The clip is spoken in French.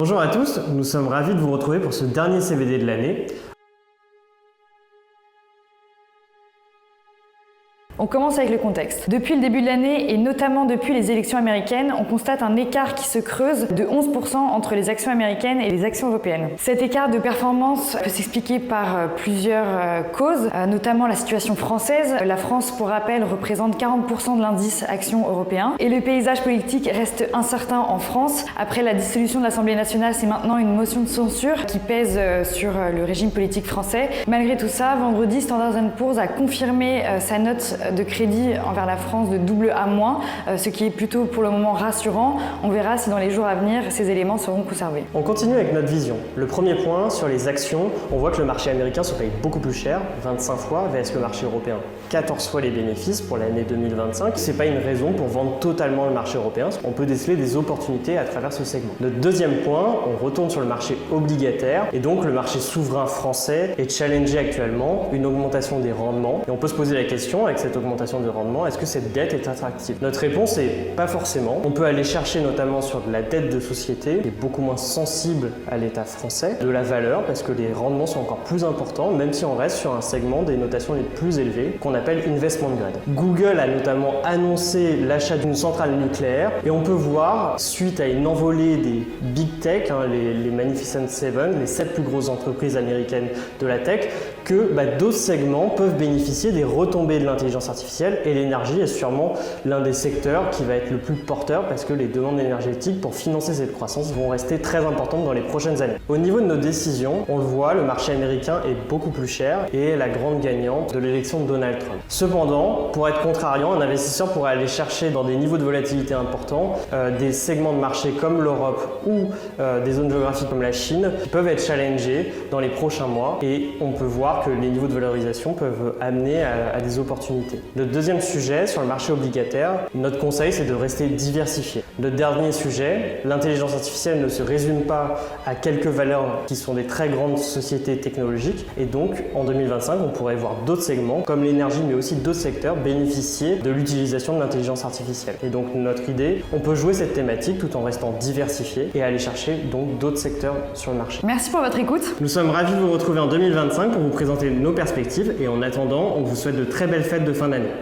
Bonjour à tous, nous sommes ravis de vous retrouver pour ce dernier CVD de l'année. On commence avec le contexte. Depuis le début de l'année et notamment depuis les élections américaines, on constate un écart qui se creuse de 11% entre les actions américaines et les actions européennes. Cet écart de performance peut s'expliquer par plusieurs causes, notamment la situation française. La France, pour rappel, représente 40% de l'indice actions européen et le paysage politique reste incertain en France. Après la dissolution de l'Assemblée nationale, c'est maintenant une motion de censure qui pèse sur le régime politique français. Malgré tout ça, vendredi, Standard & Poor's a confirmé sa note de crédit envers la France de AA-, ce qui est plutôt pour le moment rassurant. On verra si dans les jours à venir, ces éléments seront conservés. On continue avec notre vision. Le premier point, sur les actions, on voit que le marché américain se paye beaucoup plus cher, 25 fois, vs le marché européen, 14 fois les bénéfices pour l'année 2025. C'est pas une raison pour vendre totalement le marché européen. On peut déceler des opportunités à travers ce segment. Notre deuxième point, on retourne sur le marché obligataire et donc le marché souverain français est challengé actuellement, une augmentation des rendements. Et on peut se poser la question avec cette augmentation de rendement, est-ce que cette dette est attractive? Notre réponse est pas forcément. On peut aller chercher notamment sur de la dette de société qui est beaucoup moins sensible à l'État français, de la valeur parce que les rendements sont encore plus importants, même si on reste sur un segment des notations les plus élevées qu'on appelle investment grade. Google a notamment annoncé l'achat d'une centrale nucléaire et on peut voir, suite à une envolée des big tech, les Magnificent Seven, les 7 plus grosses entreprises américaines de la tech, que d'autres segments peuvent bénéficier des retombées de l'intelligence artificielle et l'énergie est sûrement l'un des secteurs qui va être le plus porteur parce que les demandes énergétiques pour financer cette croissance vont rester très importantes dans les prochaines années. Au niveau de nos décisions, on le voit, le marché américain est beaucoup plus cher et est la grande gagnante de l'élection de Donald Trump. Cependant, pour être contrariant, un investisseur pourrait aller chercher dans des niveaux de volatilité importants des segments de marché comme l'Europe ou des zones géographiques comme la Chine qui peuvent être challengés dans les prochains mois et on peut voir que les niveaux de valorisation peuvent amener à des opportunités. Le deuxième sujet sur le marché obligataire, notre conseil c'est de rester diversifié. Le dernier sujet, l'intelligence artificielle ne se résume pas à quelques valeurs qui sont des très grandes sociétés technologiques et donc en 2025 on pourrait voir d'autres segments comme l'énergie mais aussi d'autres secteurs bénéficier de l'utilisation de l'intelligence artificielle. Et donc notre idée, on peut jouer cette thématique tout en restant diversifié et aller chercher donc d'autres secteurs sur le marché. Merci pour votre écoute. Nous sommes ravis de vous retrouver en 2025 pour vous présenter nos perspectives et en attendant, on vous souhaite de très belles fêtes de fin d'année.